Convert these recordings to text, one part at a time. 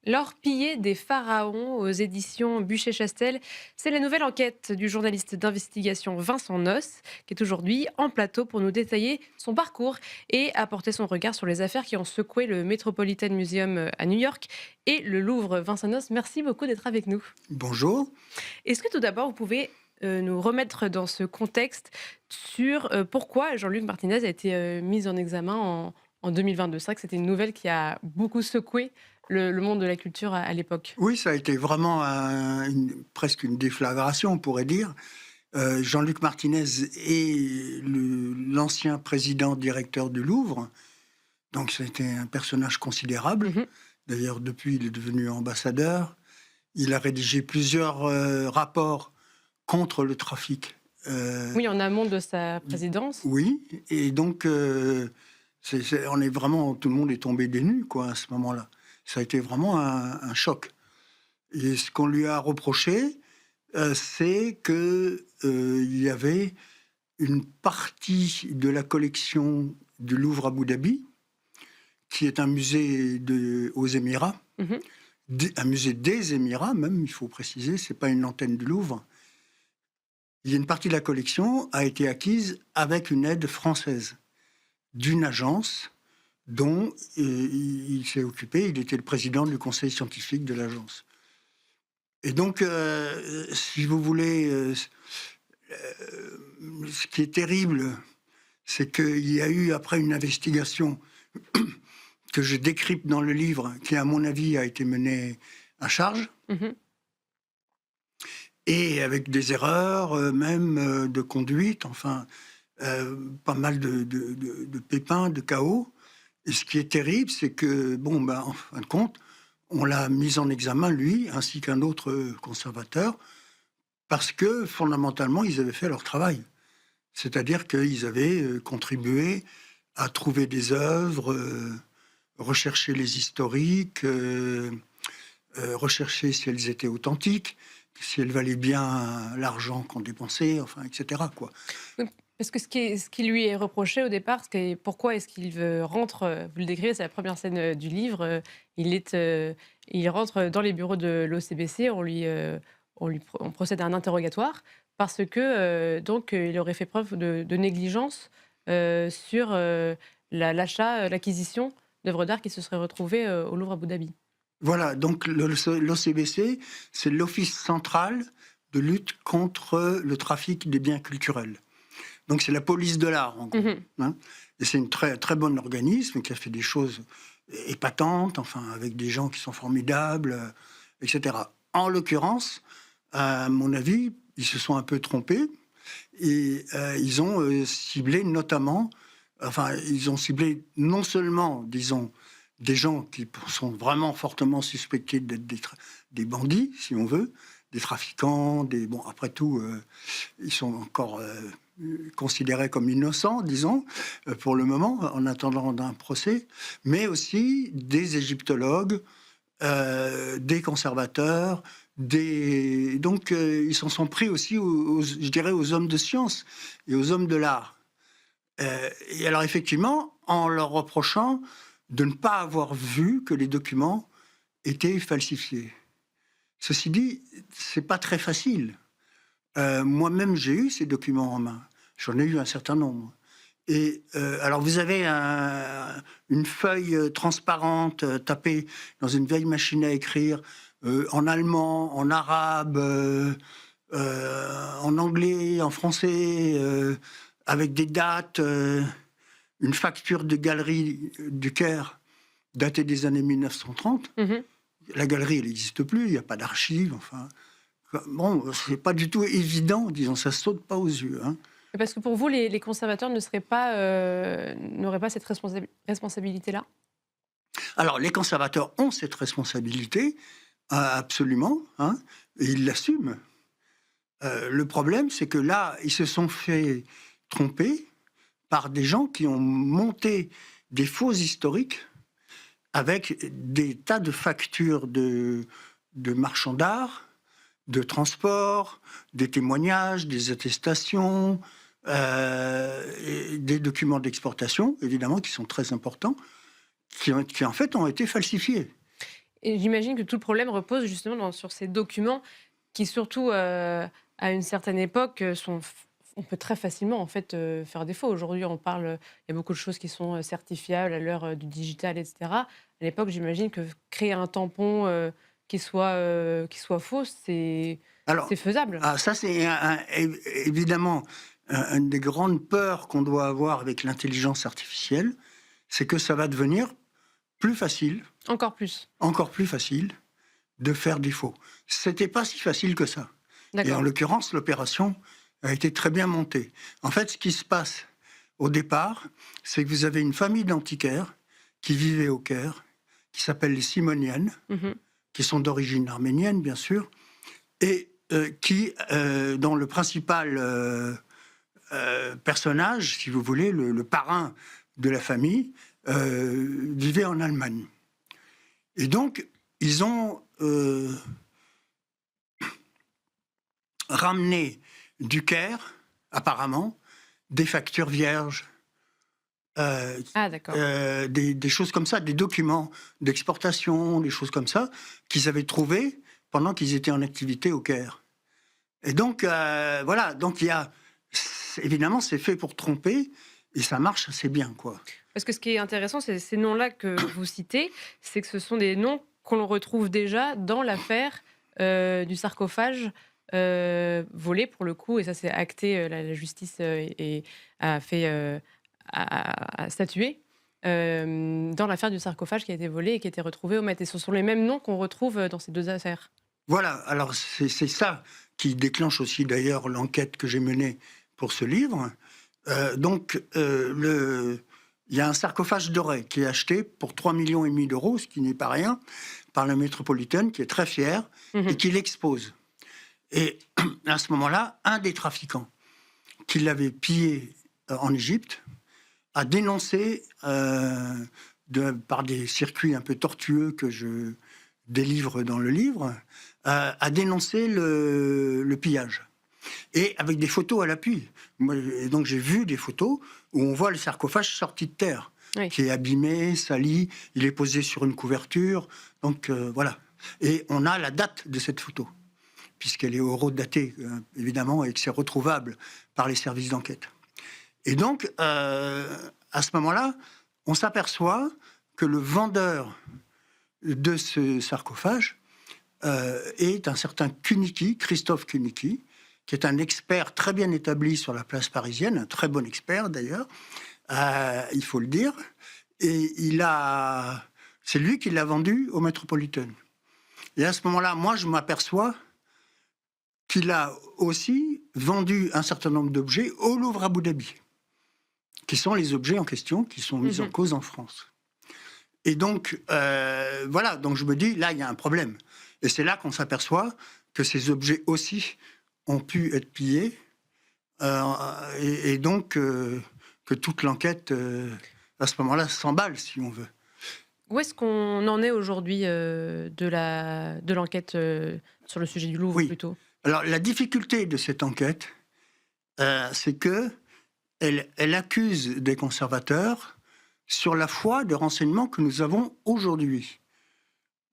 L'or pillé des pharaons aux éditions Buchet-Chastel, c'est la nouvelle enquête du journaliste d'investigation Vincent Noss, qui est aujourd'hui en plateau pour nous détailler son parcours et apporter son regard sur les affaires qui ont secoué le Metropolitan Museum à New York et le Louvre. Vincent Noss, merci beaucoup d'être avec nous. Bonjour. Est-ce que tout d'abord, vous pouvez nous remettre dans ce contexte sur pourquoi Jean-Luc Martinez a été mis en examen en 2022. C'est vrai que c'était une nouvelle qui a beaucoup secoué le monde de la culture à l'époque. Oui, ça a été vraiment presque une déflagration, on pourrait dire. Jean-Luc Martinez est l'ancien président directeur du Louvre, donc ça a été un personnage considérable. Mhm. D'ailleurs, depuis, il est devenu ambassadeur. Il a rédigé plusieurs rapports contre le trafic. Oui, en amont de sa présidence. Oui, et donc on est vraiment, tout le monde est tombé des nues, quoi, à ce moment-là. Ça a été vraiment un choc. Et ce qu'on lui a reproché, c'est que il y avait une partie de la collection du Louvre Abu Dhabi, qui est un musée aux Émirats, Mhm. un musée des Émirats même, il faut préciser, c'est pas une antenne du Louvre. Il y a une partie de la collection a été acquise avec une aide française d'une agence dont il s'est occupé. Il était le président du conseil scientifique de l'agence. Et donc, si vous voulez, ce qui est terrible, c'est qu'il y a eu, après une investigation que je décrypte dans le livre, qui, à mon avis, a été menée à charge, Mhm. et avec des erreurs, même de conduite, enfin, pas mal de pépins, de chaos. Et ce qui est terrible, c'est que, bon, ben, en fin de compte, on l'a mis en examen, lui, ainsi qu'un autre conservateur, parce que, fondamentalement, ils avaient fait leur travail. C'est-à-dire qu'ils avaient contribué à trouver des œuvres, rechercher les historiques, rechercher si elles étaient authentiques, si elles valaient bien l'argent qu'on dépensait, enfin, etc., quoi. Oui, parce que ce qui lui est reproché au départ, pourquoi est-ce qu'il rentre, vous le décrivez, c'est la première scène du livre, il rentre dans les bureaux de l'OCBC, on procède à un interrogatoire, parce que il aurait fait preuve de négligence sur l'achat, l'acquisition d'œuvres d'art qui se seraient retrouvées au Louvre Abu Dhabi. Voilà, donc l'OCBC, c'est l'Office central de lutte contre le trafic des biens culturels. Donc c'est la police de l'art, en gros. Mhm. Hein. Et c'est un très, très bon organisme qui a fait des choses épatantes, enfin, avec des gens qui sont formidables, etc. En l'occurrence, à mon avis, ils se sont un peu trompés et ils ont ciblé notamment, enfin, ils ont ciblé non seulement, disons, des gens qui sont vraiment fortement suspectés d'être des bandits, si on veut, des trafiquants, bon, après tout, ils sont encore considérés comme innocents, disons, pour le moment, en attendant d'un procès, mais aussi des égyptologues, des conservateurs, donc ils s'en sont pris aussi, je dirais, aux hommes de science et aux hommes de l'art. Et alors effectivement, en leur reprochant de ne pas avoir vu que les documents étaient falsifiés. Ceci dit, c'est pas très facile. Moi-même, j'ai eu ces documents en main. J'en ai eu un certain nombre. Et alors, vous avez une feuille transparente tapée dans une vieille machine à écrire en allemand, en arabe, en anglais, en français, avec des dates, une facture de galerie du Caire datée des années 1930. Mhm. La galerie, elle n'existe plus, il n'y a pas d'archives, enfin. Bon, c'est pas du tout évident, disons, ça saute pas aux yeux. Hein. Parce que pour vous, les conservateurs n'auraient pas cette responsabilité-là? Alors, les conservateurs ont cette responsabilité, absolument, hein, et ils l'assument. Le problème, c'est que là, ils se sont fait tromper par des gens qui ont monté des faux historiques avec des tas de factures de marchands d'art, de transport, des témoignages, des attestations, et des documents d'exportation, évidemment, qui sont très importants, qui en fait ont été falsifiés. Et j'imagine que tout le problème repose justement sur ces documents qui, surtout à une certaine époque, on peut très facilement en fait faire défaut. Aujourd'hui, il y a beaucoup de choses qui sont certifiables à l'heure du digital, etc. À l'époque, j'imagine que créer un tampon qui soit faux, c'est Alors, faisable. ça c'est évidemment une des grandes peurs qu'on doit avoir avec l'intelligence artificielle, c'est que ça va devenir plus facile, Encore plus. encore plus facile, de faire des faux. C'était pas si facile que ça. Et en D'accord. l'occurrence, l'opération a été très bien montée. En fait, ce qui se passe au départ, c'est que vous avez une famille d'antiquaires qui vivait au Caire, qui s'appelle les Simoniennes, Mhm. qui sont d'origine arménienne, bien sûr, et dont le principal personnage, si vous voulez, le parrain de la famille, vivait en Allemagne. Et donc, ils ont ramené du Caire, apparemment, des factures vierges, Ah, d'accord. des choses comme ça, des documents d'exportation, des choses comme ça, qu'ils avaient trouvés pendant qu'ils étaient en activité au Caire. Et donc, voilà, donc évidemment, c'est fait pour tromper, et ça marche assez bien, quoi. Parce que ce qui est intéressant, c'est ces noms-là que vous citez, c'est que ce sont des noms qu'on retrouve déjà dans l'affaire du sarcophage volé, pour le coup, et ça c'est acté, la justice a fait, a statué dans l'affaire du sarcophage qui a été volé et qui a été retrouvé au Met. Et ce sont les mêmes noms qu'on retrouve dans ces deux affaires. Voilà, alors c'est ça qui déclenche aussi d'ailleurs l'enquête que j'ai menée pour ce livre. Il y a un sarcophage doré qui est acheté pour 3,5 millions d'euros, ce qui n'est pas rien, par la métropolitaine, qui est très fière, et qui l'expose. Et à ce moment-là, un des trafiquants qui l'avait pillé en Égypte a dénoncé, par des circuits un peu tortueux que je délivre dans le livre, a dénoncé le pillage. Et avec des photos à l'appui. Et donc j'ai vu des photos où on voit le sarcophage sorti de terre, Oui. qui est abîmé, sali, il est posé sur une couverture. Donc voilà. Et on a la date de cette photo, puisqu'elle est horodatée, évidemment, et que c'est retrouvable par les services d'enquête. Et donc, à ce moment-là, on s'aperçoit que le vendeur de ce sarcophage est un certain Kunicki, Christophe Kunicki, qui est un expert très bien établi sur la place parisienne, un très bon expert d'ailleurs, il faut le dire, et c'est lui qui l'a vendu au Metropolitan. Et à ce moment-là, moi, je m'aperçois qu'il a aussi vendu un certain nombre d'objets au Louvre Abu Dhabi, qui sont les objets en question qui sont mis en cause en France. Et donc, voilà, donc je me dis, là, il y a un problème. Et c'est là qu'on s'aperçoit que ces objets aussi ont pu être pillés, et donc que toute l'enquête, à ce moment-là, s'emballe, si on veut. Où est-ce qu'on en est aujourd'hui de l'enquête sur le sujet du Louvre, Oui. plutôt? Alors, la difficulté de cette enquête, c'est que elle accuse des conservateurs sur la foi de renseignements que nous avons aujourd'hui.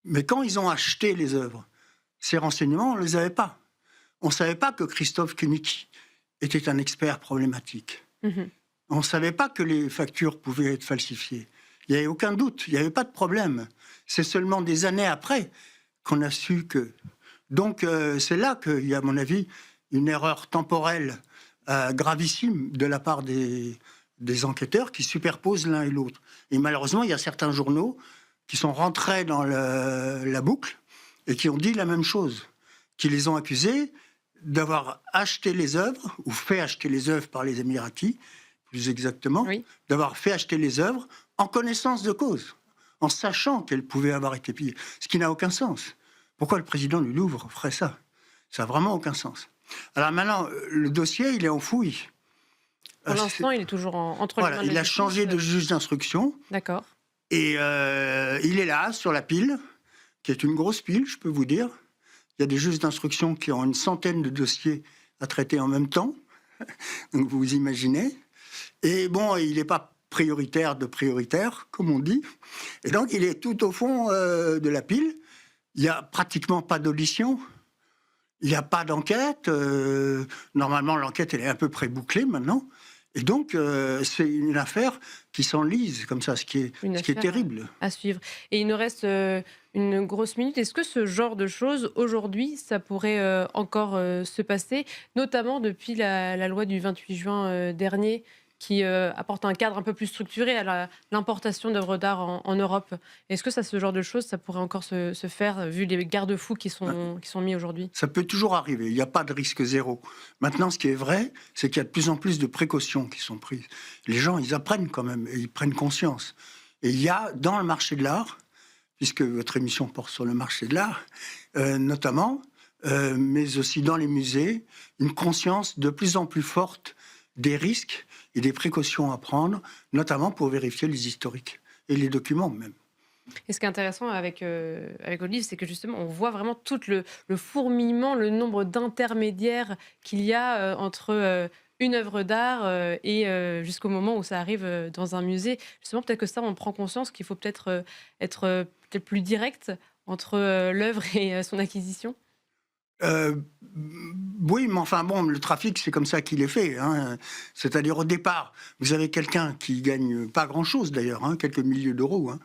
Mais quand ils ont acheté les œuvres, ces renseignements, on ne les avait pas. On ne savait pas que Christophe Kunicki était un expert problématique. On ne savait pas que les factures pouvaient être falsifiées. Il n'y avait aucun doute, il n'y avait pas de problème. C'est seulement des années après qu'on a su que... Donc c'est là qu'il y a, à mon avis, une erreur temporelle gravissime de la part des enquêteurs qui superposent l'un et l'autre. Et malheureusement, il y a certains journaux qui sont rentrés dans la boucle et qui ont dit la même chose, qui les ont accusés d'avoir acheté les œuvres, ou fait acheter les œuvres par les Émiratis, plus exactement, Oui. d'avoir fait acheter les œuvres en connaissance de cause, en sachant qu'elles pouvaient avoir été pillées, ce qui n'a aucun sens. Pourquoi le président du Louvre ferait ça? Ça n'a vraiment aucun sens. Alors maintenant, le dossier, il est en fouille. Pour l'instant, il est toujours entre les mains Voilà, de la il a justice. changé de juge d'instruction, D'accord. et il est là, sur la pile, qui est une grosse pile, je peux vous dire. Il y a des juges d'instruction qui ont une centaine de dossiers à traiter en même temps. Donc vous imaginez. Et bon, il n'est pas prioritaire de prioritaire, comme on dit. Et donc, il est tout au fond de la pile. Il n'y a pratiquement pas d'audition. Il n'y a pas d'enquête. Normalement, l'enquête, elle est à peu près bouclée maintenant. Et donc, c'est une affaire qui s'enlise comme ça, ce qui est terrible. À suivre. Et il nous reste une grosse minute. Est-ce que ce genre de choses, aujourd'hui, ça pourrait encore se passer, notamment depuis la loi du 28 juin dernier, qui apporte un cadre un peu plus structuré à l'importation d'œuvres d'art en Europe? Est-ce que ce genre de choses, ça pourrait encore se faire, vu les garde-fous qui sont mis aujourd'hui? Ça peut toujours arriver, il n'y a pas de risque zéro. Maintenant, ce qui est vrai, c'est qu'il y a de plus en plus de précautions qui sont prises. Les gens, ils apprennent quand même, et ils prennent conscience. Et il y a, dans le marché de l'art, puisque votre émission porte sur le marché de l'art, notamment, mais aussi dans les musées, une conscience de plus en plus forte des risques et des précautions à prendre, notamment pour vérifier les historiques et les documents même. Et ce qui est intéressant avec votre livre, c'est que justement, on voit vraiment tout le fourmillement, le nombre d'intermédiaires qu'il y a entre une œuvre d'art et jusqu'au moment où ça arrive dans un musée. Justement, peut-être que ça, on prend conscience qu'il faut peut-être être peut-être plus direct entre l'œuvre et son acquisition. Euh, oui, mais enfin bon, le trafic, c'est comme ça qu'il est fait, hein. C'est-à-dire au départ, vous avez quelqu'un qui gagne pas grand-chose d'ailleurs, hein, quelques milliers d'euros, hein,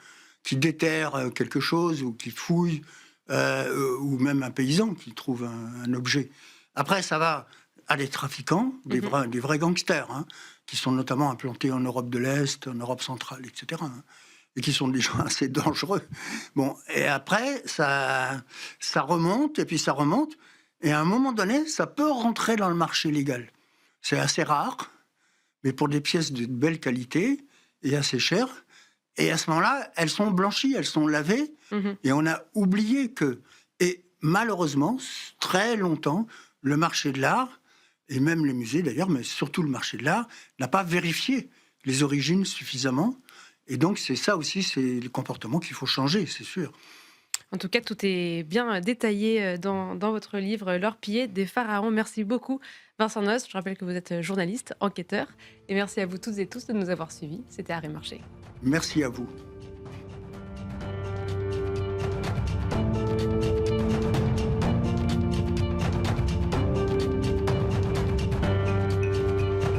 qui déterre quelque chose ou qui fouille, ou même un paysan qui trouve un objet. Après, ça va à des trafiquants, des vrais gangsters, hein, qui sont notamment implantés en Europe de l'Est, en Europe centrale, etc., hein, et qui sont des gens assez dangereux. Bon, et après, ça remonte, et puis ça remonte, et à un moment donné, ça peut rentrer dans le marché légal. C'est assez rare, mais pour des pièces de belle qualité et assez chères. Et à ce moment-là, elles sont blanchies, elles sont lavées, et on a oublié que... Et malheureusement, très longtemps, le marché de l'art, et même les musées d'ailleurs, mais surtout le marché de l'art, n'a pas vérifié les origines suffisamment. Et donc, c'est ça aussi, c'est le comportement qu'il faut changer, c'est sûr. En tout cas, tout est bien détaillé dans votre livre L'or pillé des pharaons. Merci beaucoup, Vincent Noce. Je rappelle que vous êtes journaliste, enquêteur. Et merci à vous toutes et tous de nous avoir suivis. C'était Art et Marché. Merci à vous.